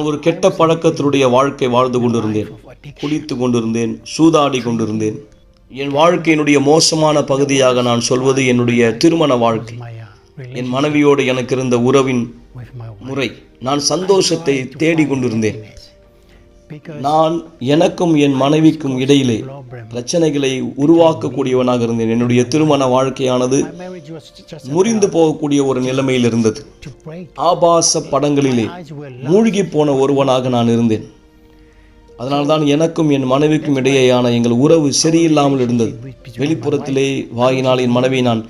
நான் ஒரு கெட்ட பழக்கத்தினுடைய வாழ்க்கை வாழ்ந்து கொண்டிருந்தேன். குடித்து கொண்டிருந்தேன், சூதாடி கொண்டிருந்தேன். என் வாழ்க்கையினுடைய மோசமான பகுதியாக நான் சொல்வது என்னுடைய திருமண வாழ்க்கை. என் மனைவியோடு எனக்கு இருந்த உறவின் முறை. நான் சந்தோஷத்தை தேடி கொண்டிருந்தேன். நான் எனக்கும் என் மனைவிக்கும் இடையிலே பிரச்சனைகளை உருவாக்கக்கூடியவனாக இருந்தேன். என்னுடைய திருமண வாழ்க்கையானது முறிந்து போகக்கூடிய ஒரு நிலைமையில் இருந்தது. ஆபாச படங்களிலே மூழ்கி போன ஒருவனாக நான் இருந்தேன். அதனால்தான் எனக்கும் என் மனைவிக்கும் இடையேயான எங்கள் உறவு சரியில்லாமல் இருந்தது. வெளிப்புறத்திலே வாயினால் என் மனைவியை நான்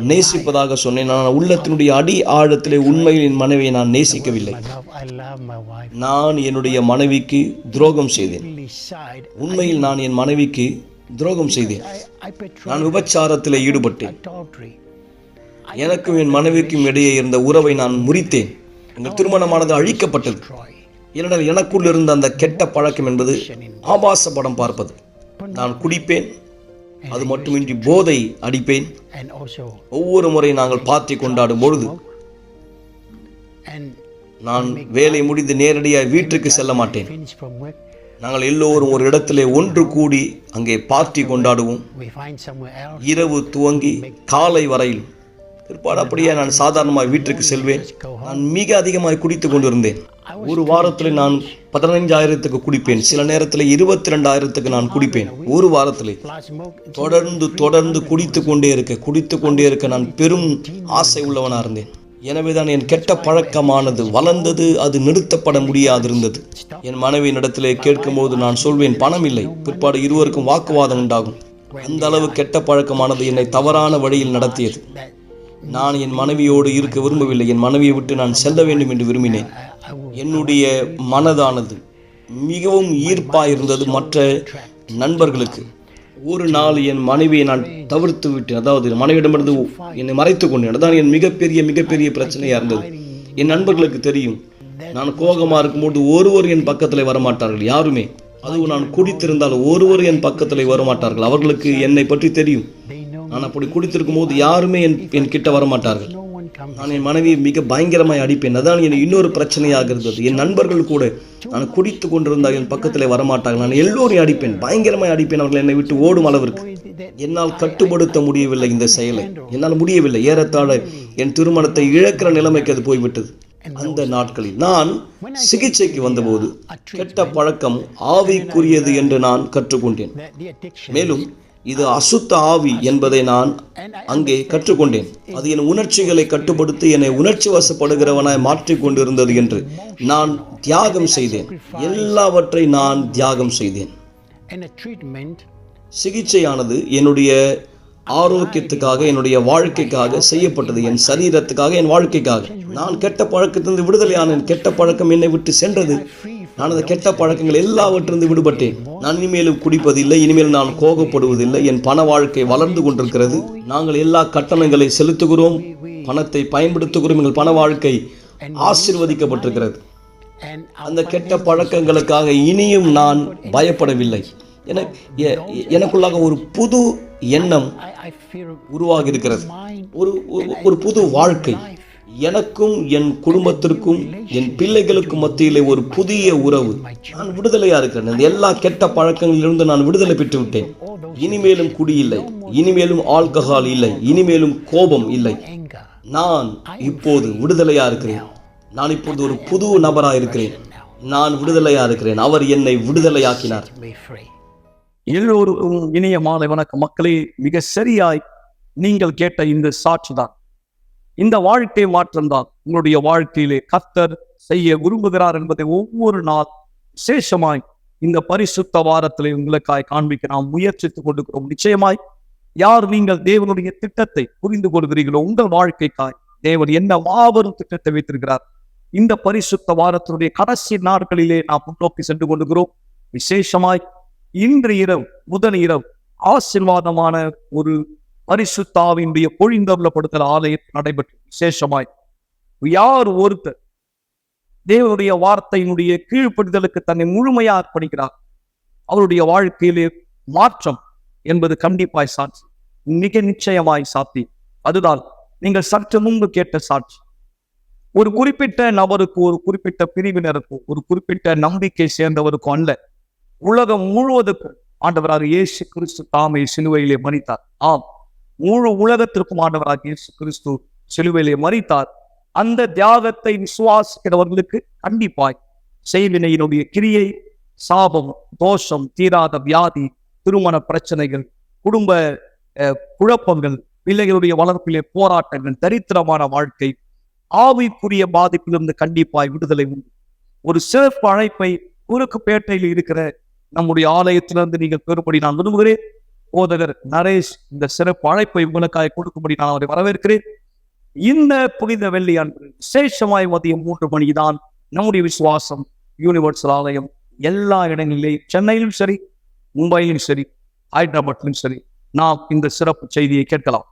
நேசிப்பதாக சொன்னேன். நான் உள்ளத்தினுடைய அடி ஆழத்திலே உண்மையில் என் மனைவியை நான் நேசிக்கவில்லை. நான் என்னுடைய மனைவிக்கு துரோகம் செய்தேன். உண்மையில் நான் என் மனைவிக்கு துரோகம் செய்தேன். நான் விபச்சாரத்திலே ஈடுபட்டேன். எனக்கும் என் மனைவிக்கும் இடையே இருந்த உறவை நான் முறித்தேன். எங்கள் திருமணமானது அழிக்கப்பட்டது. ஏனென்றால் எனக்குள் இருந்த அந்த கெட்ட பழக்கம் என்பது ஆபாச படம் பார்ப்பது. நான் குடிப்பேன், அது மட்டுமின்றி போதை அடிப்பேன். ஒவ்வொரு முறை நாங்கள் பார்ட்டி கொண்டாடும் பொழுது நான் வேலை முடிந்து நேரடியாக வீட்டுக்கு செல்ல மாட்டேன். நாங்கள் எல்லோரும் ஒரு இடத்திலே ஒன்று கூடி அங்கே பார்ட்டி கொண்டாடுவோம். இரவு துவங்கி காலை வரையில் பிற்பாடு அப்படியே நான் சாதாரணமாக வீட்டுக்கு செல்வேன். நான் மிக அதிகமாக குடித்து கொண்டிருந்தேன். ஒரு வாரத்தில் நான் 15,000க்கு குடிப்பேன். சில நேரத்தில் 22,000க்கு நான் குடிப்பேன். ஒரு வாரத்தில் தொடர்ந்து குடித்து கொண்டே இருக்க நான் பெரும் ஆசை உள்ளவனாக இருந்தேன். எனவேதான் என் கெட்ட பழக்கமானது வளர்ந்தது. அது நிறுத்தப்பட முடியாதிருந்தது. என் மனைவியின் இடத்திலே கேட்கும்போது நான் சொல்வேன், பணம் இல்லை. பிற்பாடு இருவருக்கும் வாக்குவாதம் உண்டாகும். அந்த அளவு கெட்ட பழக்கமானது என்னை தவறான வழியில் நடத்தியது. நான் என் மனைவியோடு இருக்க விரும்பவில்லை. என் மனைவியை விட்டு நான் செல்ல வேண்டும் என்று விரும்பினேன். என்னுடைய மனதானது மிகவும் ஈர்ப்பாக இருந்தது மற்ற நண்பர்களுக்கு. ஒரு நாள் என் மனைவியை நான் தவிர்த்து விட்டேன். அதாவது மனைவியிடமிருந்து என்னை மறைத்து கொண்டேன். அதான் என் மிகப்பெரிய பிரச்சனையாக இருந்தது. என் நண்பர்களுக்கு தெரியும், நான் கோபமாக இருக்கும்போது ஒருவர் என் பக்கத்தில் வரமாட்டார்கள். யாருமே. அதுவும் நான் குடித்திருந்தால் ஒருவர் என் பக்கத்தில் வரமாட்டார்கள். அவர்களுக்கு என்னை பற்றி தெரியும். நான் அப்படி குடித்திருக்கும் போது யாருமே என் கிட்ட வரமாட்டார்கள். நான் என் மனைவியை மிக பயங்கரமாய் அடிப்பேன். அதான் என் இன்னொரு பிரச்சனையாக இருந்தது. என் நண்பர்கள் கூட நான் குடித்து கொண்டிருந்தால் என் பக்கத்தில் வரமாட்டார்கள். நான் எல்லோரையும் அடிப்பேன், பயங்கரமாய் அடிப்பேன். அவர்கள் என்னை விட்டு ஓடும் அளவிற்கு. என்னால் கட்டுப்படுத்த முடியவில்லை இந்த செயலை. என்னால் முடியவில்லை. ஏறத்தாழ என் திருமணத்தை இழக்கிற நிலைமைக்கு அது போய்விட்டது. அந்த நாட்களில் நான் சிகிச்சைக்கு வந்தபோது கெட்ட பழக்கம் ஆவிக்குரியது என்று நான் கற்றுக்கொண்டேன். மேலும் இது அசுத்த ஆவி என்பதை நான் அங்கே கற்றுக்கொண்டேன். அது என் உணர்ச்சிகளை கட்டுப்படுத்தி என்னை உணர்ச்சி வசப்படுகிறவனாய் மாற்றிக் கொண்டிருந்தது என்று நான் தியாகம் செய்தேன். எல்லாவற்றை நான் தியாகம் செய்தேன். சிகிச்சையானது என்னுடைய ஆரோக்கியத்துக்காக, என்னுடைய வாழ்க்கைக்காக செய்யப்பட்டது. என் சரீரத்துக்காக, என் வாழ்க்கைக்காக. நான் கெட்ட பழக்கத்திலிருந்து விடுதலையானேன். கெட்ட பழக்கம் என்னை விட்டு சென்றது. நான் அந்த கெட்ட பழக்கங்கள் எல்லாவற்றிலிருந்து விடுபட்டேன். நான் இனிமேலும் குடிப்பதில்லை. இனிமேல் நான் கோபப்படுவதில்லை. என் பண வாழ்க்கை வளர்ந்து கொண்டிருக்கிறது. நாங்கள் எல்லா கட்டணங்களை செலுத்துகிறோம், பணத்தை பயன்படுத்துகிறோம். எங்கள் பண வாழ்க்கை ஆசீர்வதிக்கப்பட்டிருக்கிறது. அந்த கெட்ட பழக்கங்களுக்காக இனியும் நான் பயப்படவில்லை. எனக்குள்ளாக ஒரு புது எண்ணம் உருவாகி இருக்கிறது. ஒரு புது வாழ்க்கை. எனக்கும் என் குடும்பத்திற்கும் என் பிள்ளைகளுக்கும் மத்தியிலே ஒரு புதிய உறவு. நான் விடுதலையா இருக்கிறேன். எல்லா கெட்ட பழக்கங்களிலிருந்து நான் விடுதலை பெற்று விட்டேன். இனிமேலும் குடி இல்லை, இனிமேலும் ஆல்கஹால் இல்லை, இனிமேலும் கோபம் இல்லை. நான் இப்போது விடுதலையா இருக்கிறேன். நான் இப்போது ஒரு புது நபரா இருக்கிறேன். நான் விடுதலையா இருக்கிறேன். அவர் என்னை விடுதலையாக்கினார். எல்லோரும் இனிய மாலை வணக்கம் மக்களே. மிக சரியாய் நீங்கள் கேட்ட இந்த சாட்சி தான், இந்த வாழ்க்கை மாற்றம் தான் உங்களுடைய வாழ்க்கையிலே கர்த்தர் செய்ய விரும்புகிறார் என்பதை ஒவ்வொரு நாள் விசேஷமாய் இந்த பரிசுத்த வாரத்திலே உங்களுக்காய் காண்பிக்க நாம் முயற்சித்துக் கொண்டிருக்கிறோம். நிச்சயமாய் யார் நீங்கள் தேவனுடைய திட்டத்தை புரிந்து கொள்கிறீர்களோ, உங்கள் வாழ்க்கைக்காய் தேவன் என்ன மாபெரும் திட்டத்தை வைத்திருக்கிறார். இந்த பரிசுத்த வாரத்தினுடைய கடைசி நாட்களிலே நாம் முன்னோக்கி சென்று கொண்டிருக்கிறோம். விசேஷமாய் இன்று இரவு, முதல் இரவு ஆசீர்வாதமான ஒரு பரிசுத்தாவினுடைய பொழிந்தருளப்படுத்தல் ஆலயத்தில் நடைபெற்று விசேஷமாய் யார் ஒருத்தர் தேவனுடைய வார்த்தையினுடைய கீழ்ப்படுதலுக்கு தன்னை முழுமையா அர்ப்பணிக்கிறார், அவருடைய வாழ்க்கையிலே மாற்றம் என்பது கண்டிப்பாய் சாட்சி, மிக நிச்சயமாய் சாத்தி. அதுதான் நீங்கள் சற்று முன்பு கேட்ட சாட்சி. ஒரு குறிப்பிட்ட நபருக்கு, ஒரு குறிப்பிட்ட பிரிவினருக்கு, ஒரு குறிப்பிட்ட நம்பிக்கை சேர்ந்தவருக்கும் அல்ல, உலகம் முழுவதுக்கும் ஆண்டவராக இயேசு கிறிஸ்து தாமே சிலுவையிலே மரித்தார். ஆம், முழு உலகத்திற்கும் ஆண்டவராக இயேசு கிறிஸ்து சிலுவையிலே மரித்தார். அந்த தியாகத்தை விசுவாசிக்கிறவர்களுக்கு கண்டிப்பாய் செய்வினையினுடைய கிரியை, சாபம், தோஷம், தீராத வியாதி, திருமண பிரச்சனைகள், குடும்ப குழப்பங்கள், பிள்ளைகளுடைய வளர்ப்பிலே போராட்டங்கள், தரித்திரமான வாழ்க்கை, ஆவிக்குரிய பாதிப்பிலிருந்து கண்டிப்பாய் விடுதலை உண்டு. ஒரு சிறப்பு அழைப்பை குறுக்குப்பேட்டையில் இருக்கிற நம்முடைய ஆலயத்திலிருந்து நீங்கள் பெறும்படி நான் விரும்புகிறேன். போதகர் நரேஷ் இந்த சிறப்பு அழைப்பை உங்களுக்காக கொடுக்கும்படி நான் அவரை வரவேற்கிறேன். இந்த புனித வெள்ளி அன்று விசேஷமாய் மதியம் 3 மணிதான் நம்முடைய விசுவாசம் யூனிவர்சல் ஆலயம் எல்லா இடங்களிலேயும், சென்னையிலும் சரி, மும்பையிலும் சரி, ஹைதராபாத்திலும் சரி, நாம் இந்த சிறப்பு செய்தியை கேட்கலாம்.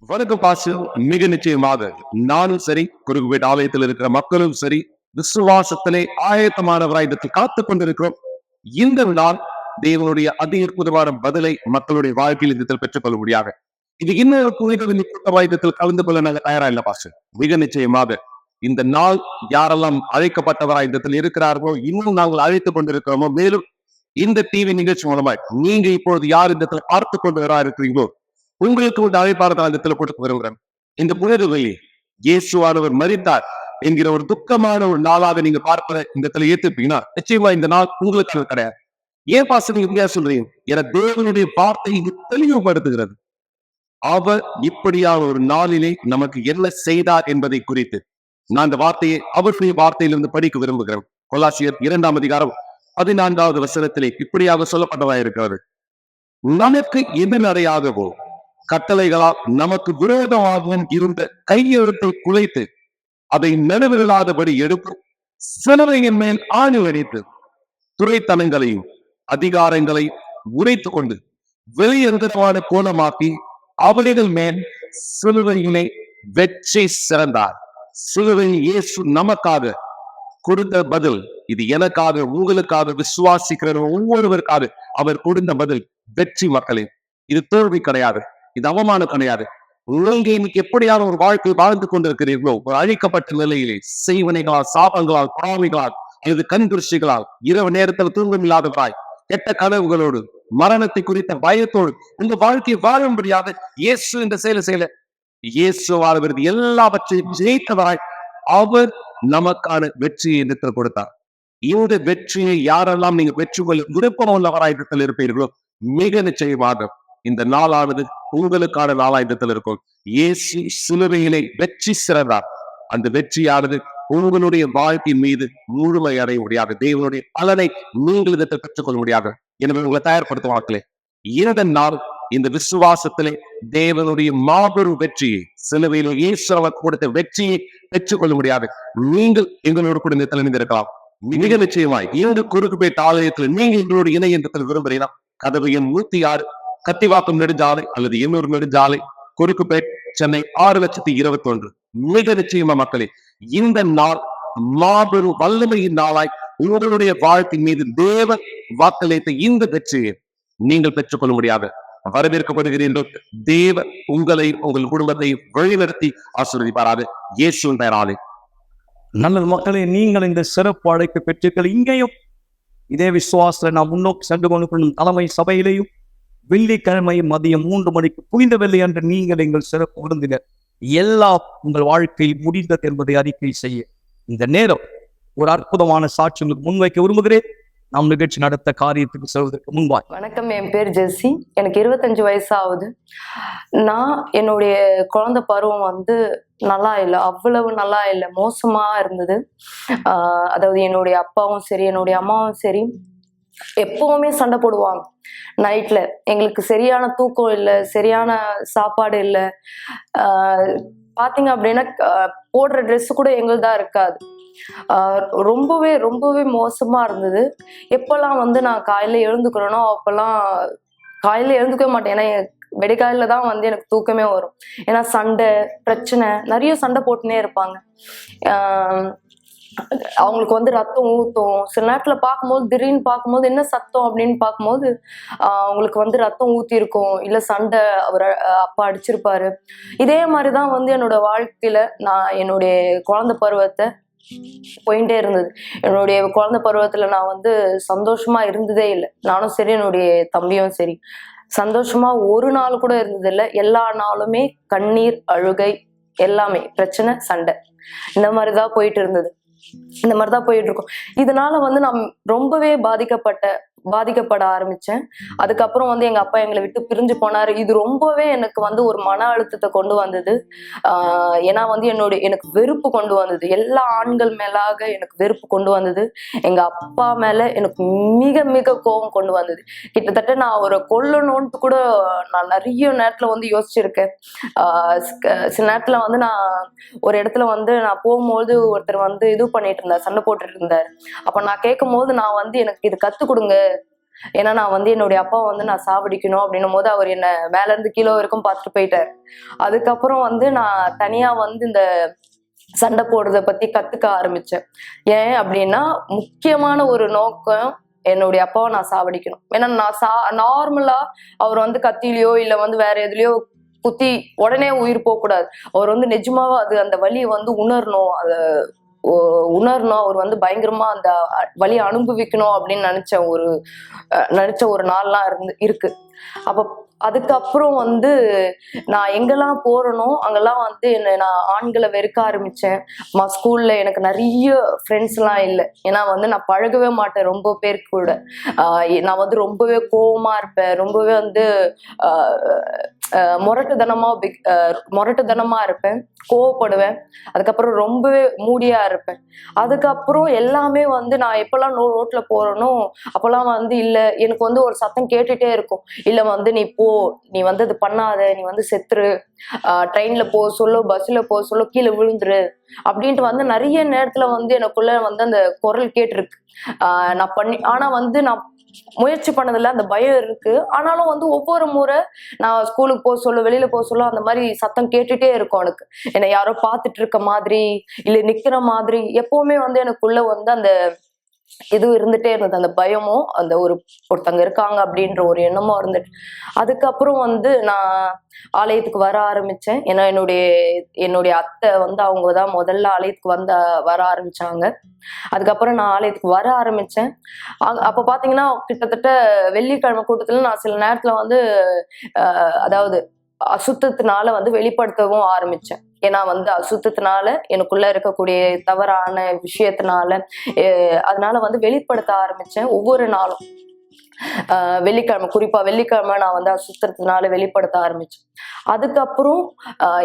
வணக்கம் பாசு. மிக நிச்சயமாக நானும் சரி, குறுக்குப்பேட் ஆலயத்தில் இருக்கிற மக்களும் சரி, விசுவாசத்திலே ஆயத்தமானவராய் இதற்கு காத்துக் கொண்டிருக்கிறோம். இந்த நாள் தேவனுடைய அதி அற்புதமான பதிலை மக்களுடைய வாழ்க்கையில் இதத்தில் பெற்றுக் கொள்ள முடியாது. இது இன்னொரு புனிதவெள்ளி கூட்டமாய் இதத்தில் கலந்து கொள்ள நாங்கள் தயாரா இல்லை பாசு. மிக நிச்சயமாக இந்த நாள் யாரெல்லாம் அழைக்கப்பட்டவராய் இதத்தில் இருக்கிறார்களோ, இன்னும் நாங்கள் அழைத்துக் கொண்டிருக்கிறோமோ, மேலும் இந்த டிவி நிகழ்ச்சி மூலமாய் நீங்க இப்பொழுது யார் இந்த பார்த்து கொண்டு வரா இருக்கிறீங்களோ, உங்களுக்கு ஒரு அழைப்பாளர் இந்த இடத்துல கொடுத்து வருகிறேன். இந்த புனித வெள்ளி இயேசுவானவர் மரித்தார் என்கிற ஒரு துக்கமான ஒரு நாளாக நீங்க பார்ப்பத இந்த இடத்துல ஏத்துப்பீங்கன்னா, நிச்சயமா இந்த நாள் உங்களுக்கு கிடையாது. ஏன் பாச நீங்க சொல்றீங்க? என தேவனுடைய வார்த்தை இது தெளிவுபடுத்துகிறது. அவர் இப்படியான ஒரு நாளிலே நமக்கு என்ன செய்தார் என்பதை குறித்து நான் இந்த வார்த்தையை அவருடைய வார்த்தையிலிருந்து படிக்க விரும்புகிறேன். கொலாசியர் 2ஆம் அதிகாரம் 14வது வசனத்திலே இப்படியாக சொல்லப்பட்டதாக இருக்கிறது. நமக்கு எதிர்நடையாகவோ கட்டளைகளால் நமக்கு விரோதமாகவும் இருந்த கையெழுத்தை குலைத்து அதை நடுவில்லாதபடி எடுக்கும் சிலுவையின் மேல் ஆணி அடித்து துறைத்தனங்களையும் அதிகாரங்களையும் உரைத்து கொண்டு வெளியந்தரமான கோலமாக்கி அவர்கள் மேல் சிலுவையிலே வெற்றி சிறந்தார். சிலுவையில் இயேசு நமக்காக கொடுத்த பதில் இது. எனக்காக, உங்களுக்காக, விசுவாசிக்கிற ஒவ்வொருவருக்காக அவர் கொடுத்த பதில் வெற்றி. மக்களே, இது தோல்வி கிடையாது, இது அவமானம் கிடையாது. நீங்க இன்னைக்கு எப்படியான ஒரு வாழ்க்கை வாழ்ந்து கொண்டிருக்கிறீர்களோ, ஒரு அழிக்கப்பட்ட நிலையிலே செய்வனைகளால், சாபங்களால், பொறாமைகளால், அல்லது கண்துருஷ்டிகளால், இரவு நேரத்தில் தூங்கமில்லாதவராய், கெட்ட கனவுகளோடு, மரணத்தை குறித்த பயத்தோடு உங்க வாழ்க்கையை வாழும்படியாக இயேசு இந்த செயலை செய்யல. இயேசுவானவர் எல்லாவற்றையும் ஜெயித்தவராய் அவர் நமக்கான வெற்றியை இடத்தில் கொடுத்தார். இந்த வெற்றியை யாரெல்லாம் நீங்க வெற்றி கொள்ள விருப்பம் உள்ளவராயிரத்தில் இருப்பீர்களோ, மிக நிச்சயமாக இந்த நாளானது உங்களுக்கான நாளாயிரத்தில் இருக்கும். இயேசு சிலுவையிலே வெற்றி சிறந்தார். அந்த வெற்றியானது உங்களுடைய வாழ்க்கையின் மீது முழுமை அடைய முடியாது. தேவனுடைய பலனை நீங்கள் இதற்கு பெற்றுக்கொள்ள முடியாது. எனவே உங்களை தயார்படுத்துவார்களே, இந்த நாள் இந்த விசுவாசத்திலே தேவனுடைய மாபெரும் வெற்றியை, சிலுவையில் இயேசு அவர் கொடுத்த வெற்றியை பெற்றுக்கொள்ள முடியாது. நீங்கள் எங்களோடு கூட இந்த தலைமைந்திருக்கலாம். மிக நிச்சயமாய் இந்த குறுக்குப்பேட் ஆலயத்தில் நீங்க எங்களோட இணையத்தில் விரும்புகிறீங்கன்னா, கதவு எண் 106 கத்திவாக்கம் நெடுஞ்சாலை அல்லது எண்ணூர் நெடுஞ்சாலை, குறுக்குப்பேட், சென்னை 6,21,000. மிக நிச்சயமா மக்களே, இந்த நாள் மாபெரும் வல்லமையின் நாளாய் உங்களுடைய வாழ்க்கை மீது தேவன் வாக்களித்த இந்த வெற்றியை நீங்கள் பெற்றுக்கொள்ள முடியாது. வரவேற்கப்படுகிறீர்கள். தேவன் உங்களை, உங்கள் குடும்பத்தை வழிநடத்தி ஆசீர்வதிப்பாராக. இயேசுவின் பெயராலே. நல்லது மக்களே, நீங்கள் இந்த சிறப்பு அழைப்பு பெற்றீர்கள். இங்கேயும் இதே விசுவாசத்தை நாம் முன்னோக்கி சென்று கொண்டு தலைமை சபையிலேயும் வெள்ளிக்கிழமை மதியம் 3 மணிக்கு புனித வெள்ளி அன்று நீங்கள் எங்கள் சிறப்பு விருந்தினர் எல்லாம் உங்கள் வாழ்க்கையில் முடிந்தது என்பதை அறிக்கை செய்ய இந்த நேரம் ஒரு அற்புதமான சாட்சி உங்களுக்கு முன்வைக்க விரும்புகிறேன். நம் நிகழ்ச்சி நடத்த காரியத்துக்கு செல்வதற்கு முன்பாய். வணக்கம், என் பேர் ஜெஸ்ஸி. எனக்கு 25 வயசு ஆகுது. நான் என்னுடைய குழந்தை பருவம் நல்லா இல்லை, அவ்வளவு நல்லா இல்லை, மோசமா இருந்தது. அதாவது என்னுடைய அப்பாவும் சரி, என்னுடைய அம்மாவும் சரி, எப்பவுமே சண்டை போடுவாங்க. நைட்ல எங்களுக்கு சரியான தூக்கம் இல்லை, சரியான சாப்பாடு இல்லை. பாத்தீங்க அப்படின்னா போடுற ட்ரெஸ் கூட எங்களுதான் இருக்காது. ரொம்பவே ரொம்பவே மோசமா இருந்தது. எப்பெல்லாம் நான் காலையில எழுந்துக்கிறேனோ அப்பெல்லாம் காலையில எழுந்துக்கவே மாட்டேன். ஏன்னா வெடிக்காயில தான் எனக்கு தூக்கமே வரும். ஏன்னா சண்டை, பிரச்சனை, நிறைய சண்டை போட்டுனே இருப்பாங்க. அவங்களுக்கு வந்து ரத்தம் ஊத்தும். சில நேரத்துல பார்க்கும்போது திடீர்னு பார்க்கும்போது என்ன சத்தம் அப்படின்னு பார்க்கும்போது அவங்களுக்கு வந்து ரத்தம் ஊத்தி இருக்கும், இல்ல சண்டை அவர் அப்பா அடிச்சிருப்பாரு. இதே மாதிரிதான் வந்து என்னோட வாழ்க்கையில நான் என்னுடைய குழந்தை பருவத்தை போயிட்டே இருந்தது. என்னுடைய குழந்தை பருவத்துல நான் வந்து சந்தோஷமா இருந்ததே இல்லை. நானும் சரி, என்னுடைய தம்பியும் சரி, சந்தோஷமா ஒரு நாள் கூட இருந்தது இல்லை. எல்லா நாளுமே கண்ணீர், அழுகை, எல்லாமே பிரச்சனை, சண்டை, இந்த மாதிரிதான் போயிட்டு இருந்தது. இந்த மாதிரிதான் போயிட்டு இருக்கும். இதனால வந்து நான் ரொம்பவே பாதிக்கப்பட ஆரம்பிச்சேன். அதுக்கப்புறம் வந்து எங்க அப்பா எங்களை விட்டு பிரிஞ்சு போனாரு. இது ரொம்பவே எனக்கு வந்து ஒரு மன அழுத்தத்தை கொண்டு வந்தது. ஏன்னா வந்து எனக்கு வெறுப்பு கொண்டு வந்தது. எல்லா ஆண்கள் மேலாக எனக்கு வெறுப்பு கொண்டு வந்தது. எங்க அப்பா மேல எனக்கு மிக மிக கோபம் கொண்டு வந்தது. கிட்டத்தட்ட நான் அவரை கொல்லணும்னு கூட நான் நிறைய நேரத்துல வந்து யோசிச்சிருக்கேன். சில நேரத்துல வந்து நான் ஒரு இடத்துல வந்து நான் போகும்போது ஒருத்தர் வந்து இது பண்ணிட்டு இருந்தார், சண்டை போட்டுட்டு இருந்தாரு. அப்ப நான் கேட்கும் போது, நான் வந்து எனக்கு இது கத்து கொடுங்க, ஏன்னா நான் வந்து என்னுடைய அப்பா வந்து நான் சாவடிக்கணும் அப்படின்னும் போது அவர் என்ன மேல இருந்து கீழே வரைக்கும் பார்த்துட்டு போயிட்டாரு. அதுக்கப்புறம் வந்து நான் தனியா வந்து இந்த சண்டை போடுறத பத்தி கத்துக்க ஆரம்பிச்சேன். ஏன் அப்படின்னா, முக்கியமான ஒரு நோக்கம் என்னுடைய அப்பாவை நான் சாவடிக்கணும். ஏன்னா நான் நார்மலா அவர் வந்து கத்திலையோ இல்ல வந்து வேற எதுலயோ குத்தி உடனே உயிர் போக கூடாது. அவர் வந்து நிஜமாவா அந்த வலியை வந்து உணரணும், அவர் வந்து பயங்கரமா அந்த வலியை அனுபவிக்கணும் அப்படின்னு நினைச்ச ஒரு நாள்லாம் இருக்கு. அப்ப அதுக்கப்புறம் வந்து நான் எங்கெல்லாம் போறேனோ அங்கெல்லாம் வந்து நான் ஆண்களை வெறுக்க ஆரம்பிச்சேன். ஸ்கூல்ல எனக்கு நிறைய ஃப்ரெண்ட்ஸ் எல்லாம் இல்லை. ஏன்னா வந்து நான் பழகவே மாட்டேன் ரொம்ப பேர் கூட. நான் வந்து ரொம்பவே கோவமா இருப்பேன், ரொம்பவே வந்து முரட்டுத்தனமா இருப்பேன், கோவப்படுவேன். அதுக்கப்புறம் ரொம்பவே மூடியா இருப்பேன். அதுக்கப்புறம் எல்லாமே வந்து நான் எப்பெல்லாம் ரோட்ல போறேனோ அப்பெல்லாம் வந்து இல்ல, எனக்கு வந்து ஒரு சத்தம் கேட்டுட்டே இருக்கும். இல்ல வந்து நீ வந்து அது பண்ணாத, நீ வந்து செத்துரு, ட்ரெயின்ல போ சொல்ல, பஸ்ல போ சொல்ல, கீழே விழுந்துரு அப்படின்ட்டு வந்து நிறைய நேரத்துல வந்து எனக்குள்ள வந்து அந்த குரல் கேட்டிருக்கு. ஆனா வந்து நான் முயற்சி பண்ணதில்ல, அந்த பயம் இருக்கு. ஆனாலும் வந்து ஒவ்வொரு முறை நான் ஸ்கூலுக்கு போக சொல்ல, வெளியில போக சொல்ல, அந்த மாதிரி சத்தம் கேட்டுட்டே இருக்கும் எனக்கு. என்னை யாரோ பார்த்துட்டு இருக்க மாதிரி, இல்ல நிக்கிற மாதிரி, எப்பவுமே வந்து எனக்குள்ள வந்து அந்த இது இருந்துட்டே இருந்தது. அந்த பயமும் அந்த ஒருத்தங்க இருக்காங்க அப்படின்ற ஒரு எண்ணமும் இருந்துட்டு. அதுக்கப்புறம் வந்து நான் ஆலயத்துக்கு வர ஆரம்பிச்சேன். ஏன்னா என்னுடைய அத்தை வந்து அவங்கதான் முதல்ல ஆலயத்துக்கு வர ஆரம்பிச்சாங்க. அதுக்கப்புறம் நான் ஆலயத்துக்கு வர ஆரம்பிச்சேன். அப்ப பாத்தீங்கன்னா கிட்டத்தட்ட வெள்ளிக்கிழமை கூட்டத்துல நான் சில நேரத்துல வந்து அதாவது அசுத்தத்தினால வந்து வெளிப்படுத்தவும் ஆரம்பிச்சேன். ஏன்னா வந்து அசுத்தத்தினால எனக்குள்ள இருக்கக்கூடிய தவறான விஷயத்தினால அதனால வந்து வெளிப்படுத்த ஆரம்பிச்சேன் ஒவ்வொரு நாளும். குறிப்பா வெள்ளிக்கிழமை நான் வந்து அசுத்தத்தினால வெளிப்படுத்த ஆரம்பிச்சேன். அதுக்கப்புறம்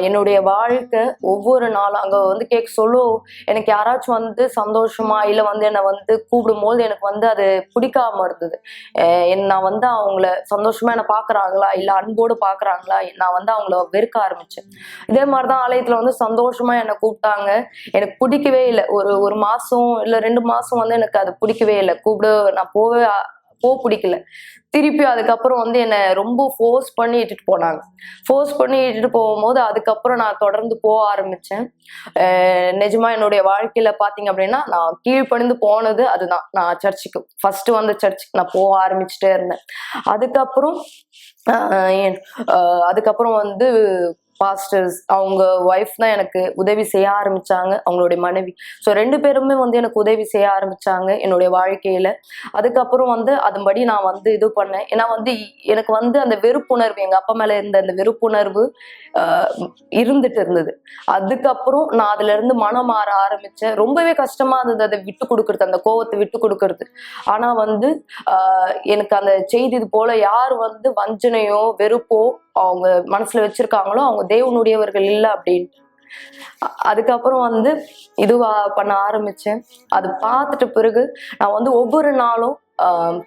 என்னுடைய வாழ்க்கை ஒவ்வொரு நாளும் அங்க வந்து சொல்லும், எனக்கு யாராச்சும் வந்து சந்தோஷமா இல்ல வந்து என்னை வந்து கூப்பிடும் போது எனக்கு வந்து அது பிடிக்காம இருந்தது. நான் வந்து அவங்கள சந்தோஷமா என்னை பாக்குறாங்களா இல்ல அன்போடு பாக்குறாங்களா, நான் வந்து அவங்கள வெறுக்க ஆரம்பிச்சேன். இதே மாதிரிதான் ஆலயத்துல வந்து சந்தோஷமா என்னை கூப்பிட்டாங்க, எனக்கு பிடிக்கவே இல்லை. ஒரு மாசம் இல்ல 2 மாசம் வந்து எனக்கு அது பிடிக்கவே இல்லை. நான் பிடிக்கல. திருப்பி அதுக்கப்புறம் வந்து என்னை ரொம்ப ஃபோர்ஸ் பண்ணி இட்டுட்டு போனாங்க. ஃபோர்ஸ் பண்ணி இட்டுட்டு போகும்போது அதுக்கப்புறம் நான் தொடர்ந்து போக ஆரம்பிச்சேன். நிஜமா என்னுடைய வாழ்க்கையில பாத்தீங்க அப்படின்னா நான் கீழ்ப்பணிந்து போனது அதுதான். நான் ஃபர்ஸ்ட் வந்து சர்ச்சுக்கு நான் போக ஆரம்பிச்சுட்டே இருந்தேன். அதுக்கப்புறம் வந்து பாஸ்டர்ஸ் அவங்க ஒய்ஃப் தான் எனக்கு உதவி செய்ய ஆரம்பிச்சாங்க, அவங்களுடைய மனைவி. ஸோ 2 பேருமே வந்து எனக்கு உதவி செய்ய ஆரம்பிச்சாங்க என்னுடைய வாழ்க்கையில. அதுக்கப்புறம் வந்து அதன்படி நான் வந்து இது பண்ணேன். ஏன்னா வந்து எனக்கு வந்து அந்த வெறுப்புணர்வு, எங்க அப்பா மேல இருந்த அந்த வெறுப்புணர்வு இருந்துட்டு இருந்தது. அதுக்கப்புறம் நான் அதுல இருந்து மனம் மாற ஆரம்பிச்சேன். ரொம்பவே கஷ்டமா இருந்தது அதை விட்டு கொடுக்கறது, அந்த கோவத்தை விட்டு கொடுக்கறது. ஆனா வந்து எனக்கு அந்த செய்தி இது போல யார் வந்து வஞ்சனையோ வெறுப்போ அவங்க மனசுல வச்சிருக்காங்களோ அவங்க தேவனுடையவர்கள் இல்லை அப்படின்ட்டு. அதுக்கப்புறம் வந்து இதுவா பண்ண ஆரம்பிச்சேன். அது பார்த்துட்ட பிறகு நான் வந்து ஒவ்வொரு நாளும்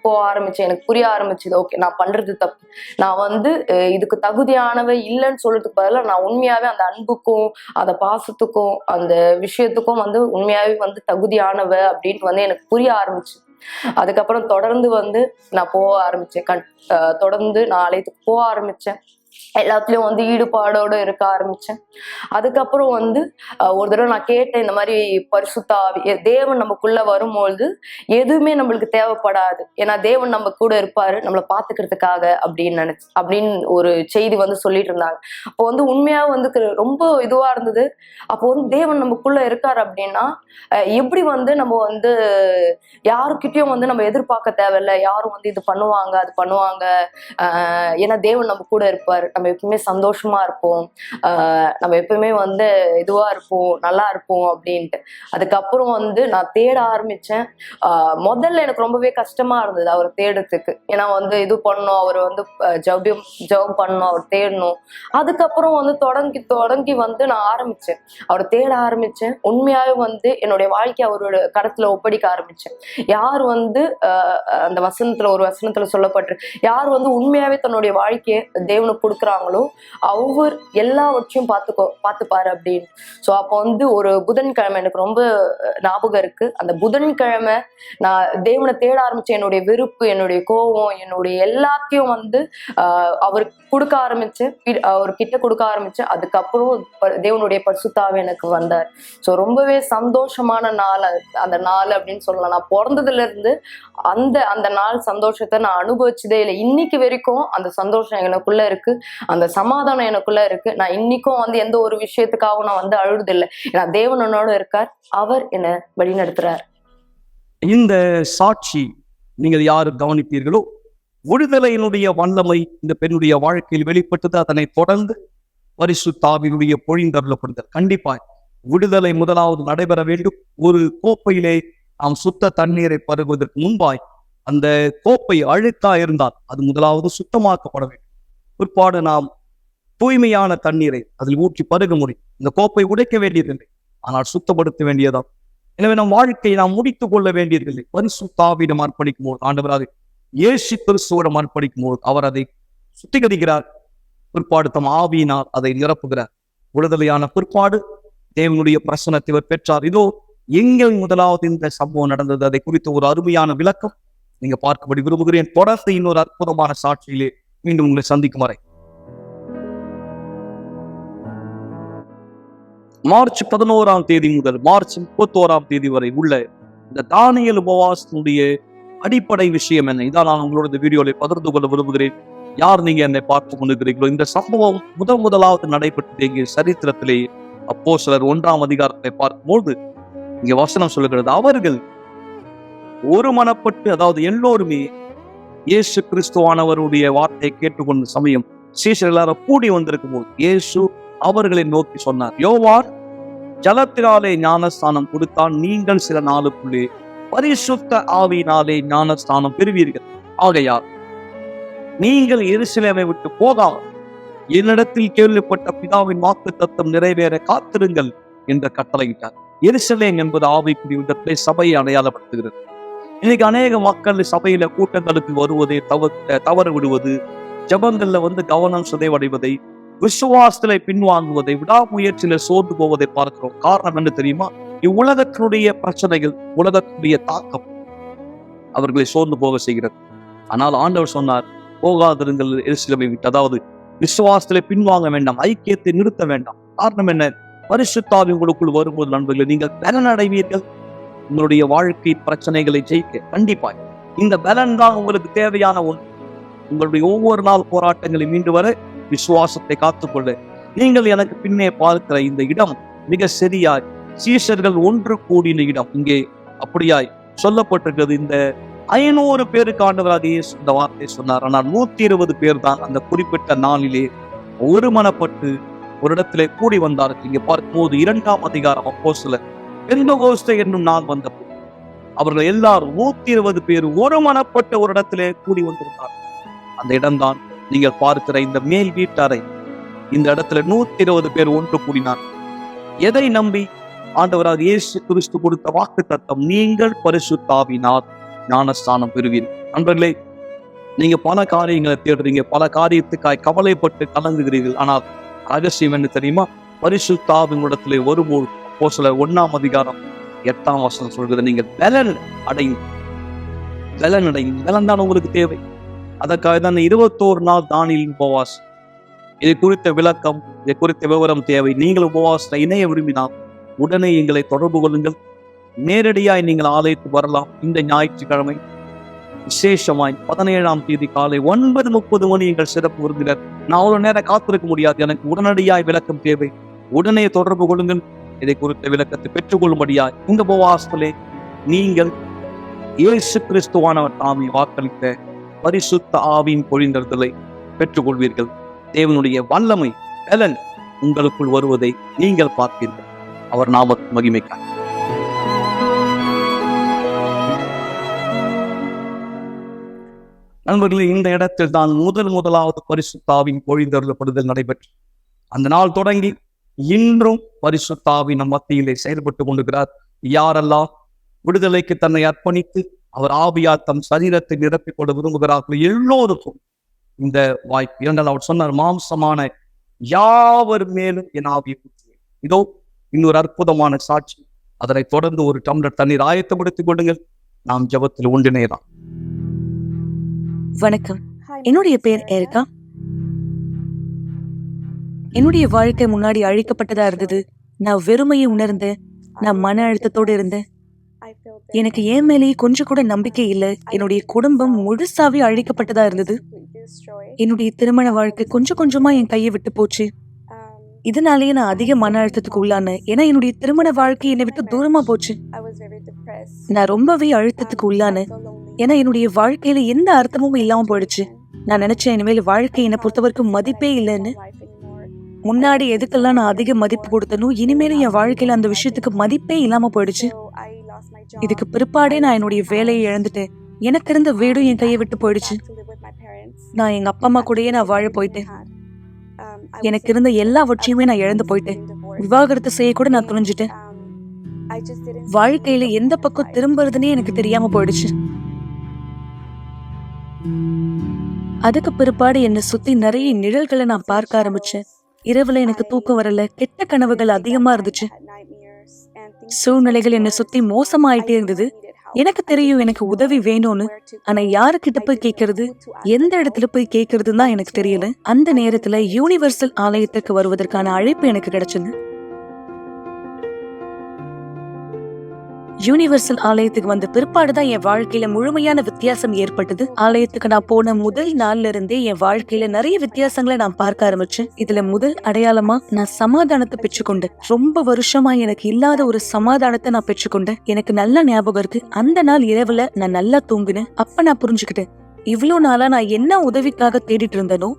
போக ஆரம்பிச்சேன். எனக்கு புரிய ஆரம்பிச்சது, ஓகே நான் பண்றது தப்பு, நான் வந்து இதுக்கு தகுதியானவை இல்லைன்னு சொல்றதுக்கு பதிலாக நான் உண்மையாவே அந்த அன்புக்கும் அந்த பாசத்துக்கும் அந்த விஷயத்துக்கும் வந்து உண்மையாவே வந்து தகுதியானவ அப்படின்ட்டு வந்து எனக்கு புரிய ஆரம்பிச்சு. அதுக்கப்புறம் தொடர்ந்து வந்து நான் போக ஆரம்பிச்சேன். தொடர்ந்து நான் ஆலயத்துக்கு போக ஆரம்பிச்சேன். எல்லாத்துலயும் வந்து ஈடுபாடோட இருக்க ஆரம்பிச்சேன். அதுக்கப்புறம் வந்து ஒரு தடவை நான் கேட்டேன், இந்த மாதிரி பரிசுத்த ஆவி தேவன் நமக்குள்ள வரும்பொழுது எதுவுமே நம்மளுக்கு தேவைப்படாது, ஏன்னா தேவன் நம்ம கூட இருப்பாரு நம்மளை பாத்துக்கிறதுக்காக அப்படின்னு ஒரு செய்தி வந்து சொல்லிட்டு இருந்தாங்க. அப்போ வந்து உண்மையா வந்து ரொம்ப இதுவா இருந்தது. அப்போ வந்து தேவன் நமக்குள்ள இருக்காரு அப்படின்னா எப்படி வந்து நம்ம வந்து யாருக்கிட்டையும் வந்து நம்ம எதிர்பார்க்க தேவையில்லை, யாரும் வந்து இது பண்ணுவாங்க அது பண்ணுவாங்க, ஏன்னா தேவன் நம்ம கூட இருப்பாரு, நம்ம எப்பவுமே சந்தோஷமா இருப்போம், நம்ம எப்பவுமே வந்து இதுவா இருப்போம், நல்லா இருப்போம் அப்படின்ட்டு. அதுக்கப்புறம் வந்து நான் தேட ஆரம்பிச்சேன். முதல்ல எனக்கு ரொம்பவே கஷ்டமா இருந்தது அவரை தேடுறதுக்கு, ஏன்னா வந்து இது பண்ணணும், அவர் வந்து ஜெபம் பண்ணணும், அவர் தேடணும். அதுக்கப்புறம் வந்து தொடங்கி வந்து நான் ஆரம்பிச்சேன், அவரை தேட ஆரம்பிச்சேன். உண்மையாவே வந்து என்னுடைய வாழ்க்கை அவரோட கருத்துல ஒப்படைக்க ஆரம்பிச்சேன். யார் வந்து அந்த ஒரு வசனத்துல சொல்லப்பட்டு, யார் வந்து உண்மையாவே தன்னுடைய வாழ்க்கையை தேவனுக்கு கொடுக்குறாங்களோ அவர் எல்லாவற்றையும் பார்த்துப்பாரு அப்படின்னு. ஸோ அப்போ வந்து ஒரு புதன்கிழமை எனக்கு ரொம்ப ஞாபகம் இருக்கு. அந்த புதன்கிழமை நான் தேவனை தேட ஆரம்பிச்சேன். என்னுடைய வெறுப்பு, என்னுடைய கோபம், என்னுடைய எல்லாத்தையும் வந்து அவருக்கு கொடுக்க ஆரம்பிச்சேன், அவர்கிட்ட கொடுக்க ஆரம்பிச்சேன். அதுக்கப்புறம் தேவனுடைய பரிசுத்த ஆவி எனக்கு வந்தார். ஸோ ரொம்பவே சந்தோஷமான நாள் அந்த நாள் அப்படின்னு சொல்லலாம். நான் பிறந்ததுல இருந்து அந்த நாள் சந்தோஷத்தை நான் அனுபவிச்சதே இல்லை. இன்னைக்கு வரைக்கும் அந்த சந்தோஷம் எனக்குள்ள இருக்கு, அந்த சமாதானம் எனக்குள்ள இருக்கு. நான் இன்னைக்கும் வந்து எந்த ஒரு விஷயத்துக்காகவும் நான் வந்து அழுதில்லை, ஏன்னா தேவன் என்னோட இருக்கார், அவர் என்னை வழிநடத்துறார். இந்த சாட்சி நீங்கள் யாரு கவனிப்பீர்களோ, விடுதலையினுடைய வல்லமை இந்த பெண்ணுடைய வாழ்க்கையில் வெளிப்பட்டது. அதனை தொடர்ந்து பரிசுத்த ஆவியினுடைய பொழிந்தருளப்படுதல். கண்டிப்பாய் விடுதலை முதலாவது நடைபெற வேண்டும். ஒரு கோப்பையிலே நாம் சுத்த தண்ணீரை பருகுவதற்கு முன்பாய் அந்த கோப்பை அழுக்கா இருந்தால் அது முதலாவது சுத்தமாக்கப்பட வேண்டும். பிற்பாடு நாம் தூய்மையான தண்ணீரை அதில் ஊற்றி பருக முடியும். இந்த கோப்பை உடைக்க வேண்டியதில்லை, ஆனால் சுத்தப்படுத்த வேண்டியதான். எனவே நம் வாழ்க்கையை நாம் முடித்துக் கொள்ள வேண்டியதில்லை. பரிசுத்த ஆவியிடம் அர்ப்பணிக்கும் போது, ஆண்டவராக இயேசு கிறிஸ்துவிடம் அர்ப்பணிக்கும் போது அவர் அதை சுத்திகரிக்கிறார். பிற்பாடு தம் ஆவியினால் அதை நிரப்புகிறார். விடுதலையான பிற்பாடு தேவனுடைய பிரசனத்தை இவர் பெற்றார். இதோ எங்கள் முதலாவது இந்த சம்பவம் நடந்தது, அதை குறித்த ஒரு அருமையான விளக்கம் நீங்க பார்க்கும்படி விரும்புகிறேன். தொடர்ந்து இன்னொரு அற்புதமான சாட்சியிலே மீண்டும் உங்களை சந்திக்கும் வரை. மார்ச் 11 முதல் மார்ச் 31 வரை உள்ள இந்த தானியேல் உபவாசத்தினுடைய அடிப்படை விஷயம் என்ன? இதான் நான் உங்களோட இந்த வீடியோவை பகிர்ந்து கொள்ள விரும்புகிறேன். யார் நீங்க என்னை பார்த்து கொண்டிருக்கிறீர்களோ, இந்த சம்பவம் முதலாவது நடைபெற்றது எங்கே? சரித்திரத்திலே அப்போஸ்தலர் 1ஆம் அதிகாரத்தை பார்க்கும்போது இங்க வசனம் சொல்லுகிறது, அவர்கள் ஒரு மனப்பட்டு, அதாவது எல்லோருமே இயேசு கிறிஸ்துவானவருடைய வார்த்தையை கேட்டுக்கொண்ட சமயம் சீஷர் எல்லாரும் கூடி வந்திருக்கும் போது இயேசு அவர்களை நோக்கி சொன்னார், யோவான் ஜலத்தினாலே ஞானஸ்தானம் கொடுத்தான், நீங்கள் சில நாளுக்குள்ளே பரிசுத்த ஆவியினாலே ஞானஸ்தானம் பெறுவீர்கள். ஆகையால் நீங்கள் எருசலேமை விட்டு போகாமல் என்னிடத்தில் கேள்விப்பட்ட பிதாவின் வாக்குத்தத்தம் நிறைவேற காத்திருங்கள் என்று கட்டளையிட்டார். எருசலேம் என்பது ஆவிக்குரிய விதத்திலே சபையை அடையாளப்படுத்துகிறது. இன்னைக்கு அநேக மக்கள் சபையில கூட்டங்களுக்கு வருவதை தவறு விடுவது, ஜபங்கள்ல வந்து கவனம் சிதைவடைவதை, விசுவாசத்திலே பின்வாங்குவதை, விடாமுயற்சியில சோர்ந்து போவதை பார்க்கிறோம். காரணம் என்ன தெரியுமா? இவ்வுலகத்தினுடைய பிரச்சனைகள், உலகத்தினுடைய தாக்கம் அவர்களை சோர்ந்து போக செய்கிறது. ஆனால் ஆண்டவர் சொன்னார், போகாதிருங்கள் எருசலேமை விட்டு. அதாவது விசுவாசத்திலே பின்வாங்க வேண்டாம், ஐக்கியத்தை நிறுத்த வேண்டாம். காரணம் என்ன? பரிசுத்த ஆவி உங்களுக்குள் வரும்போது நண்பர்களே, நீங்கள் பலன் அடைவீர்கள். உங்களுடைய வாழ்க்கை பிரச்சனைகளை ஜெயிக்க கண்டிப்பாய் இந்த பலன் தான் உங்களுக்கு தேவையான ஒன்று. உங்களுடைய ஒவ்வொரு நாள் போராட்டங்களை மீண்டு வர விசுவாசத்தை காத்துக்கொள்ள நீங்கள் எனக்கு பின்னே பார்க்கிற இந்த இடம் மிக சரியாய் சீஷர்கள் ஒன்று கூடின இடம். இங்கே அப்படியாய் சொல்லப்பட்டிருக்கிறது. இந்த 500 பேருக்கு ஆண்டவராக இயேசு இந்த வார்த்தை சொன்னார். ஆனால் 120 பேர் தான் அந்த குறிப்பிட்ட நாளிலே ஒரு மனப்பட்டு ஒரு இடத்திலே கூடி வந்தார்கள். இங்கே பார்க்கும்போது 2ஆம் அதிகாரம் அப்போஸ்தலர் பெந்தெகோஸ்தே என்னும் நாள் வந்தபோது அவர்கள் எல்லாரும் 120 பேர் ஒரு மனப்பட்ட ஒரு இடத்திலே கூடி வந்திருந்தார். அந்த இடம்தான் நீங்கள் பார்க்கிற இந்த மேல் வீட்டறை. இந்த இடத்துல 120 பேர் ஒன்று கூடினார். எதை நம்பி? ஆண்டவராக இயேசு கிறிஸ்து கொடுத்த வாக்குத்தத்தம், நீங்கள் பரிசுத்த ஆவியினால் ஞானஸ்தானம் பெறுவீர்கள். நண்பர்களே, நீங்க பல காரியங்களை தேடுறீங்க, பல காரியத்துக்காய் கவலைப்பட்டு கலங்குகிறீர்கள். ஆனால் ரகசியம் என்ன தெரியுமா? பரிசுத்த ஆவியின் இடத்திலே வரும்போது அப்போஸ்தலர் 1ஆம் அதிகாரம் 8ஆம் வசனம் சொல்கிறது, நீங்கள் பலன் அடையும். பலன் தான் உங்களுக்கு தேவை. அதற்காக தான் 21 நாள் தானியேலின் உபவாசம். இது குறித்த விளக்கம், இது குறித்த விவரம் தேவை. நீங்கள் உபவாசத்தை இணைய விரும்பினால் உடனே எங்களை தொடர்பு கொள்ளுங்கள். நேரடியாய் நீங்கள் ஆலயத்துக்கு வரலாம். இந்த ஞாயிற்றுக்கிழமை விசேஷமாய் 17ஆம் தேதி காலை 9:30 மணி எங்கள் சிறப்பு விருந்தினர். நான் அவ்வளவு நேரம் காத்திருக்க முடியாது, எனக்கு உடனடியாய் விளக்கம் தேவை. உடனே தொடர்பு கொள்ளுங்கள். இதை குறித்த விளக்கத்தை பெற்றுக்கொள்ளும்படியாய் இந்த உபவாசத்திலே நீங்கள் இயேசு கிறிஸ்துவானவர் தாமே வாக்களித்த பரிசுத்த ஆவியின் பொழிந்தறுதலை பெற்றுக்கொள்வீர்கள். தேவனுடைய வல்லமை பலன் உங்களுக்குள் வருவதை நீங்கள் பார்ப்பீர்கள். அவர் நாமத்தின் மகிமைக்காக. நண்பர்களே, இந்த இடத்தில் தான் முதலாவது பரிசுத்த ஆவியின் பொழிந்தருளப்படுதல் நடைபெற்று அந்த நாள் தொடங்கி இன்றும் பரிசுத்த ஆவி நம் மத்தியிலே செயல்பட்டு கொண்டிருக்கிறார். யாரெல்லாம் விடுதலைக்கு தன்னை அர்ப்பணித்து அவர் ஆவியால் தம் சரீரத்தை நிரப்பிக் கொள்ள விரும்புகிறார்கள் எல்லோருக்கும் இந்த வாய்ப்பு. இரண்டால் அவர் சொன்னார், மாம்சமான யாவர் மேலும் என் ஆவியை ஊற்றுவேன். இதோ இன்னொரு அற்புதமான சாட்சி. அதனை தொடர்ந்து ஒரு டம்ளர் தண்ணீர் ஆயத்தப்படுத்திக் கொள்ளுங்கள். நாம் ஜெபத்தில் ஒன்றிணையலாம். வணக்கம், என்னுடைய பேர் ஏரிகா. என்னுடைய வாழ்க்கை முன்னாடி அழிக்கப்பட்டதா இருந்தது. நான் வெறுமையை உணர்ந்தேன். நான் மன அழுத்தத்தோடு இருந்தேன். எனக்கு என் மேலேயே கொஞ்சம் கூட நம்பிக்கை இல்லை. என்னுடைய குடும்பம் முழுசாவே அழிக்கப்பட்டதா இருந்தது. என்னுடைய திருமண வாழ்க்கை கொஞ்சம் கொஞ்சமா என் கையை விட்டு போச்சு. இதனாலேயே நான் அதிக மன அழுத்தத்துக்கு உள்ளானேன். ஏன்னா என்னுடைய திருமண வாழ்க்கை என்னை விட்டு தூரமா போச்சு. நான் ரொம்பவே அழுத்தத்துக்கு உள்ளானேன். ஏன்னா என்னுடைய வாழ்க்கையில எந்த அர்த்தமும் இல்லாம போயிடுச்சு. நான் நினைச்சேன் இனிமேல் வாழ்க்கை என்னை பொறுத்தவரைக்கும் மதிப்பே இல்லைன்னு. முன்னாடி எதுக்கெல்லாம் நான் அதிக மதிப்பு கொடுத்தனோ இனிமேலும் என் வாழ்க்கையில அந்த விஷயத்துக்கு மதிப்பே இல்லாம போயிடுச்சு. இதுக்கு பிற்பாடே நான் என்னுடைய வேலையை இழந்துட்டேன். எனக்கு இருந்த வீடும் என் கையை விட்டு போயிடுச்சு. நான் எங்க அப்பா அம்மா கூடயே நான் வாழ போயிட்டேன். எனக்கு இருந்த எல்லாவற்றையுமே நான் இழந்து போயிட்டேன். விவாகரத்து செய்ய கூட நான் துணிஞ்சிட்டேன். வாழ்க்கையில எந்த பக்கம் திரும்புறதுன்னே எனக்கு தெரியாம போயிடுச்சு. அதுக்கு பிற்பாடு என்னை சுத்தி நிறைய நிழல்களை நான் பார்க்க ஆரம்பிச்சேன். இரவுல எனக்கு தூக்கம் வரல. கெட்ட கனவுகள் அதிகமா இருந்துச்சு. சூழ்நிலைகள் என்னை சுத்தி மோசமாயிட்டே இருந்தது. எனக்கு தெரியும் எனக்கு உதவி வேணும்னு. ஆனா யாருக்கிட்ட போய் கேட்கறது, எந்த இடத்துல போய் கேட்கறதுன்னு தான் எனக்கு தெரியல. அந்த நேரத்துல யூனிவர்சல் ஆலயத்திற்கு வருவதற்கான அழைப்பு எனக்கு கிடைச்சது. யூனிவர்சல் ஆலயத்துக்கு வந்த பிற்பாடுதான் என் வாழ்க்கையில முழுமையான வித்தியாசம் ஏற்பட்டது. ஆலயத்துக்கு நான் போன முதல் நாள்ல இருந்தே என் வாழ்க்கையில நிறைய வித்தியாசங்களை நான் பார்க்க ஆரம்பிச்சேன். இதுல முதல் அடையாளமா நான் சமாதானத்தை பெற்றுக்கொண்டேன். ரொம்ப வருஷமா எனக்கு இல்லாத ஒரு சமாதானத்தை நான் பெற்றுக்கொண்டேன். எனக்கு நல்ல ஞாபகம் இருக்கு. அந்த நாள் இரவுல நான் நல்லா தூங்கினேன். அப்ப நான் புரிஞ்சுக்கிட்டேன், இவ்வளவு நாளா நான் என்ன உதவிக்காக தேடிட்டு இருந்தனோ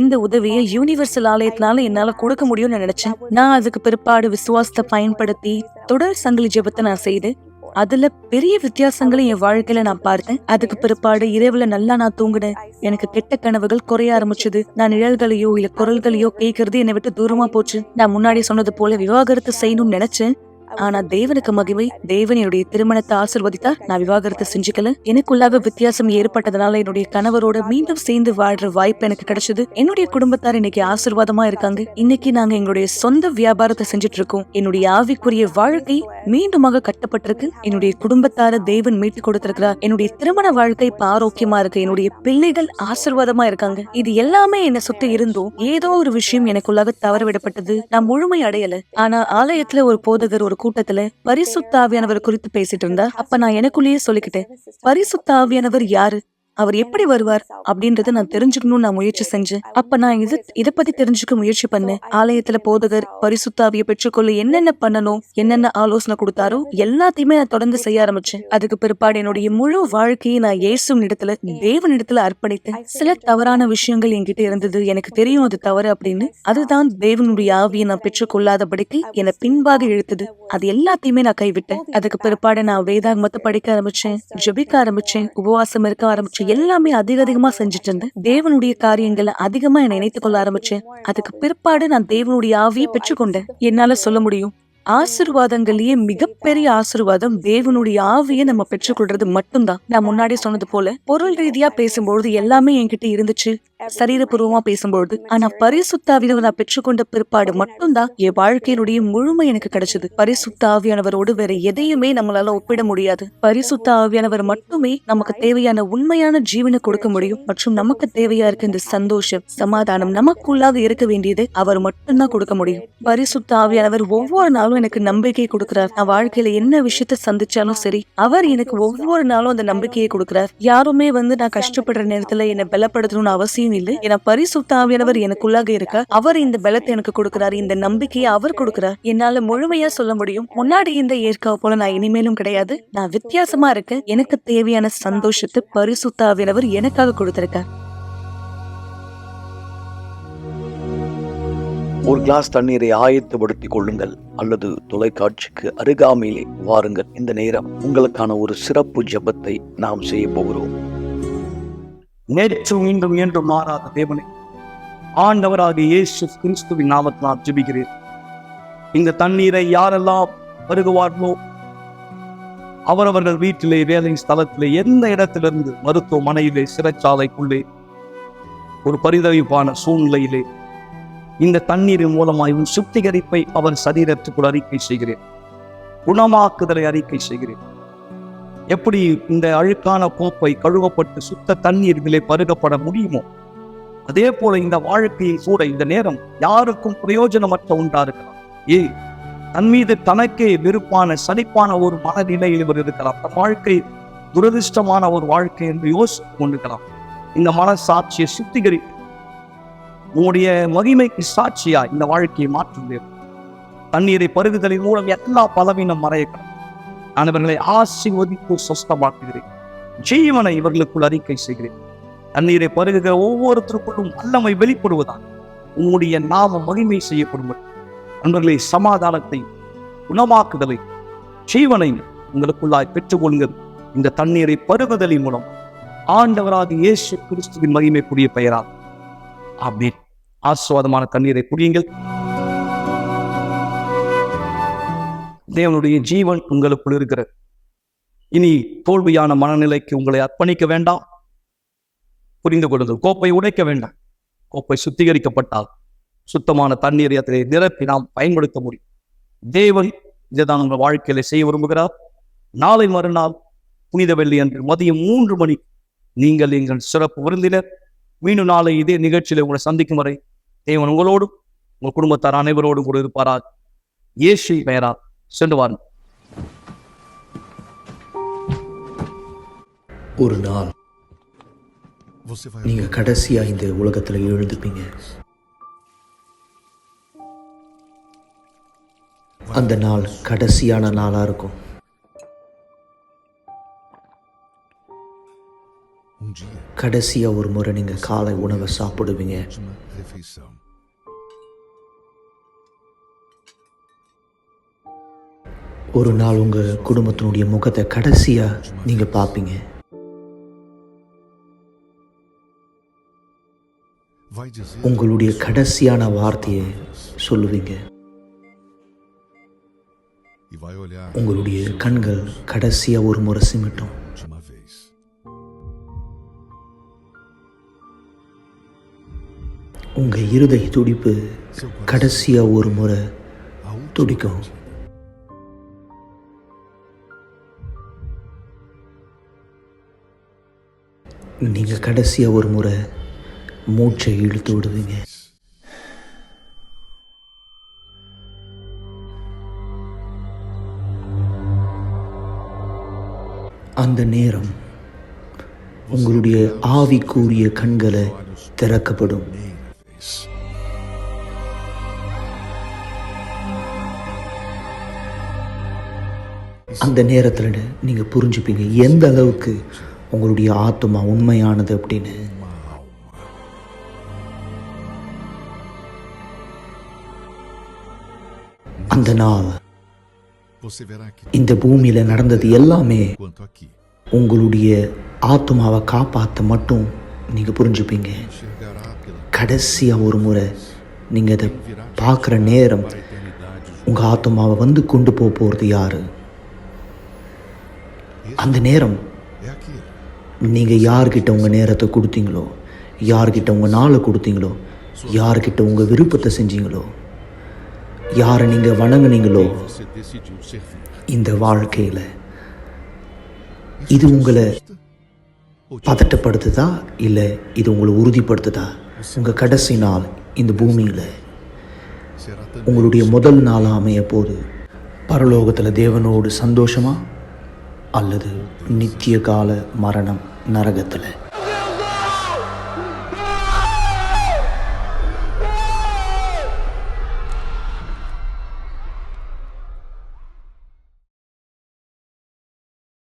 இந்த உதவியை யூனிவர்சல் ஆலயத்தினால என்னால கொடுக்க முடியும்னு நினைச்சேன். நான் அதுக்கு பிற்பாடு விசுவாசத்தை பயன்படுத்தி தொடர் சங்கிலி ஜெபத்தை நான் செய்து அதுல பெரிய வித்தியாசங்களை என் வாழ்க்கையில நான் பார்த்தேன். அதுக்கு பிற்பாடு இரவுல நல்லா நான் தூங்கினேன். எனக்கு கெட்ட கனவுகள் குறைய ஆரம்பிச்சது. நான் நிழல்களையோ இல்ல குரல்களையோ கேட்கறது என்னை விட்டு தூரமா போச்சு. நான் முன்னாடி சொன்னது போல விவாகரத்து செய்யணும்னு நினைச்சேன். ஆனா தேவனுக்கு மகிமை, தேவன் என்னுடைய திருமணத்தை ஆசிர்வதித்தார். நான் விவாகரத்தை செஞ்சுக்கல. எனக்குள்ளாக வித்தியாசம் ஏற்பட்டதுனால என்னுடைய கணவரோட மீண்டும் சேர்ந்து வாழ்ற வாய்ப்பு எனக்கு கிடைச்சது. என்னுடைய குடும்பத்தார் இன்னைக்கு ஆசீர்வாதமா இருக்காங்க. இன்னைக்கு நாங்க எங்களுடைய சொந்த வியாபாரத்தை செஞ்சுட்டு இருக்கோம். என்னுடைய ஆவிக்குரிய வாழ்க்கை மீண்டுமாக கட்டப்பட்டிருக்கு. என்னுடைய குடும்பத்தார தேவன் மீட்டு கொடுத்திருக்கிறார். என்னுடைய திருமண வாழ்க்கை இப்ப ஆரோக்கியமா இருக்கு. என்னுடைய பிள்ளைகள் ஆசீர்வாதமா இருக்காங்க. இது எல்லாமே என்னை சுற்றி இருந்தும் ஏதோ ஒரு விஷயம் எனக்குள்ளாக தவற விடப்பட்டது. நான் முழுமை அடையல. ஆனா ஆலயத்துல ஒரு போதகர் ஒரு கூட்டத்துல பரிசுத்த ஆவியானவர் குறித்து பேசிட்டு இருந்தா. அப்ப நான் எனக்குள்ளேயே சொல்லிக்கிட்டேன், பரிசுத்த ஆவியானவர் யாரு, அவர் எப்படி வருவார் அப்படின்றத நான் தெரிஞ்சுக்கணும்னு நான் முயற்சி செஞ்சேன். அப்ப நான் இதை பத்தி தெரிஞ்சுக்க முயற்சி பண்ணேன். ஆலயத்துல போதகர் பரிசுத்த ஆவியை பெற்றுக்கொள்ள என்னென்ன பண்ணணும், என்னென்ன ஆலோசனை கொடுத்தாரோ எல்லாத்தையுமே நான் தொடர்ந்து செய்ய ஆரம்பிச்சேன். அதுக்கு பிற்பாடு என்னுடைய முழு வாழ்க்கையை நான் இயேசுவின் இடத்துல, தேவனிடத்துல அர்ப்பணித்தேன். சில தவறான விஷயங்கள் என்கிட்ட இருந்தது. எனக்கு தெரியும் அது தவறு அப்படின்னு. அதுதான் தேவனுடைய ஆவியை நான் பெற்றுக்கொள்ளாதபடிக்கு என்னை பின்பாக இழுத்தது. அது எல்லாத்தையுமே நான் கைவிட்டேன். அதுக்கு பிற்பாடு நான் வேதாகமத்தை படிக்க ஆரம்பிச்சேன், ஜெபிக்க ஆரம்பிச்சேன், உபவாசம் இருக்க ஆரம்பிச்சேன். எல்லாமே அதிகமா செஞ்சுட்டு இருந்தேன். தேவனுடைய காரியங்களை அதிகமா என்னை இணைத்துக் கொள்ள ஆரம்பிச்சேன். அதுக்கு பிற்பாடு நான் தேவனுடைய ஆவியை பெற்றுக்கொண்டேன். என்னால சொல்ல முடியும், ஆசீர்வாதங்களையே மிகப்பெரிய ஆசீர்வாதம் தேவனுடைய ஆவியை நம்ம பெற்றுக்கொள்றது மட்டும்தான். நான் முன்னாடி சொன்னது போல பொருள் ரீதியா பேசும்பொழுது எல்லாமே என்கிட்ட இருந்துச்சு. சரீரபூர்வமா பேசும்பொழுது. ஆனா பரிசுத்த ஆவியானவர் நான் பெற்றுக்கொண்ட பிற்பாடு மட்டும்தான் என் வாழ்க்கையினுடைய முழுமை எனக்கு கிடைச்சது. பரிசுத்த ஆவியானவரோடு வேற எதையுமே நம்மளால ஒப்பிட முடியாது. பரிசுத்த ஆவியானவர் மட்டுமே நமக்கு தேவையான உண்மையான ஜீவனை கொடுக்க முடியும். மற்றும் நமக்கு தேவையா இருக்க இந்த சந்தோஷம், சமாதானம் நமக்குள்ளாக இருக்க வேண்டியது அவர் மட்டும்தான் கொடுக்க முடியும். பரிசுத்த ஆவியானவர் ஒவ்வொரு நாளும் எனக்கு நம்பிக்கை கொடுக்கிறார். நான் வாழ்க்கையில என்ன விஷயத்த சந்திச்சாலும் சரி, அவர் எனக்கு ஒவ்வொரு நாளும் அந்த நம்பிக்கையை கொடுக்கிறார். யாருமே நான் கஷ்டப்படுற நேரத்துல என்னை பலப்படுத்தணும்னு அவசியம் இல்லை. ஏன்னா பரிசுத்த ஆவியானவர் எனக்குள்ளாக இருக்க அவர் இந்த பலத்தை எனக்கு கொடுக்கிறார். இந்த நம்பிக்கையை அவர் கொடுக்கிறார். என்னால முழுமையா சொல்ல முடியும், முன்னாடி இந்த ஏற்காவை போல நான் இனிமேலும் கிடையாது. நான் வித்தியாசமா இருக்கேன். எனக்கு தேவையான சந்தோஷத்தை பரிசுத்த ஆவியானவர் எனக்காக கொடுத்திருக்கார். ஒரு கிளாஸ் தண்ணீரை ஆயத்தப்படுத்திக் கொள்ளுங்கள் அல்லது தொலைக்காட்சிக்கு அருகாமையிலே வாருங்கள். இந்த நேரம் உங்களுக்கான ஒரு சிறப்பு ஜெபத்தை நாம் செய்ய போகிறோம். நேற்று மீண்டும் என்றும் மாறாத தேவனே, ஆண்டவராகிய இயேசு கிறிஸ்துவின் நாமத்தினால் ஜெபிக்கிறேன். இந்த தண்ணீரை யாரெல்லாம் பருகுவார்களோ அவரவர்கள் வீட்டிலே, வேலை ஸ்தலத்திலே, எந்த இடத்திலிருந்து, மருத்துவமனையிலே, சிறைச்சாலைக்குள்ளே, ஒரு பரிதவிப்பான சூழ்நிலையிலே இந்த தண்ணீரின் மூலமாய் உன் சுத்திகரிப்பை அவன் சரீரத்துக்குள் அறிக்கை செய்கிறேன். குணமாக்குதலை அறிக்கை செய்கிறேன். எப்படி இந்த அழுக்கான கோப்பை கழுவப்பட்டு சுத்த தண்ணீர் இதிலே பருகப்பட முடியுமோ, அதே போல இந்த வாழ்க்கையில் கூட இந்த நேரம் யாருக்கும் பிரயோஜனமற்ற ஒன்றா இருக்கலாம். தன் மீது தனக்கே வெறுப்பான சலிப்பான ஒரு மனநிலையில் இவர் இருக்கலாம். தன் வாழ்க்கை துரதிருஷ்டமான ஒரு வாழ்க்கை என்று யோசித்து கொண்டிருக்கலாம். இந்த மனசாட்சியை சுத்திகரித்து உங்களுடைய மகிமைக்கு சாட்சியா இந்த வாழ்க்கையை மாற்றுங்கள். தண்ணீரை பருகுதலின் மூலம் எல்லா பலவீனம் மறையக்கலாம். நான் இவர்களை ஆசீர்வதித்து சொஸ்தமாக்குகிறேன். ஜீவனை இவர்களுக்குள் அறிக்கை செய்கிறேன். தண்ணீரை பருகுகிற ஒவ்வொருத்தருக்குள்ளும் வல்லமை வெளிப்படுவதால் உங்களுடைய நாம மகிமை செய்யப்படும். நண்பர்களை, சமாதானத்தை, குணமாக்குதலை, ஜீவனை உங்களுக்குள்ளாய் பெற்றுக்கொள்ளுங்கள். இந்த தண்ணீரை பருகுதலின் மூலம் ஆண்டவராகிய இயேசு கிறிஸ்துவின் மகிமைக்குரிய பெயரால் ஆமென். ஆசீர்வாதமான தண்ணீரை குடியுங்கள். தேவனுடைய ஜீவன் உங்களுக்குள் இருக்கிறது. இனி தோல்வியான மனநிலைக்கு உங்களை அர்ப்பணிக்க வேண்டாம். புரிந்து கொள்ளுங்கள். கோப்பை உடைக்க வேண்டாம். கோப்பை சுத்திகரிக்கப்பட்டால் சுத்தமான தண்ணீரை அதிலே நிரப்பி நாம் பயன்படுத்த முடியும். தேவன் இதைதான் உங்கள் வாழ்க்கையில செய்ய விரும்புகிறார். நாளை மறுநாள் புனித வெள்ளி அன்று மதியம் 3 மணிக்கு நீங்கள் எங்கள் சிறப்பு விருந்தினர். மீண்டும் நாளை இதே நிகழ்ச்சியில உங்களை சந்திக்கும் வரை தேவன் உங்களோடும் உங்கள் குடும்பத்தார் அனைவரோடும் கூட இருப்பாராக. இயேசு பெயரால் சென்று வாருங்கள். ஒரு நாள் நீங்க கடைசியா இந்த உலகத்துல எழுந்துப்பீங்க. அந்த நாள் கடைசியான நாளா இருக்கும். கடைசியா ஒரு முறை நீங்க காலை உணவை சாப்பிடுவீங்க. ஒரு நாள் உங்க குடும்பத்தினுடைய முகத்தை கடைசியா நீங்க பார்ப்பீங்க. உங்களுடைய கடைசியான வார்த்தையை சொல்லுவீங்க. உங்களுடைய கண்கள் கடைசியா ஒரு முறை சிமிட்டும். உங்க இருதய துடிப்பு கடைசியா ஒரு முறை துடிக்கும். நீங்க கடைசியா ஒரு முறை மூச்சை இழுத்து விடுவீங்க. அந்த நேரம் உங்களுடைய ஆவிக்குரிய கண்களை திறக்கப்படும். அந்த நேரத்தில் நீங்க புரிஞ்சுப்பீங்க எந்த அளவுக்கு உங்களுடைய ஆத்மா உண்மையானது அப்படின்னு. அந்த நாள் இந்த பூமியில நடந்தது எல்லாமே உங்களுடைய ஆத்மாவை காப்பாற்ற மட்டும் நீங்க புரிஞ்சுப்பீங்க. கடைசியா ஒரு முறை நீங்க அதை பார்க்குற நேரம் உங்க ஆத்மாவை வந்து கொண்டு போறது யாரு? அந்த நேரம் நீங்க யார்கிட்ட உங்க நேரத்தை கொடுத்தீங்களோ, யார்கிட்ட உங்கள் நாளை கொடுத்தீங்களோ, யார்கிட்ட உங்கள் விருப்பத்தை செஞ்சீங்களோ, யாரை நீங்கள் வணங்குனீங்களோ, இந்த வாழ்க்கையில் இது உங்களை பதட்டப்படுத்துதா இல்லை இது உங்களை உறுதிப்படுத்துதா? உங்கள் கடைசி நாள் இந்த பூமியில் உங்களுடைய முதல் நாளாக அமைய போது பரலோகத்தில் தேவனோடு சந்தோஷமா அல்லது நித்திய கால மரணம் நரகத்தில்?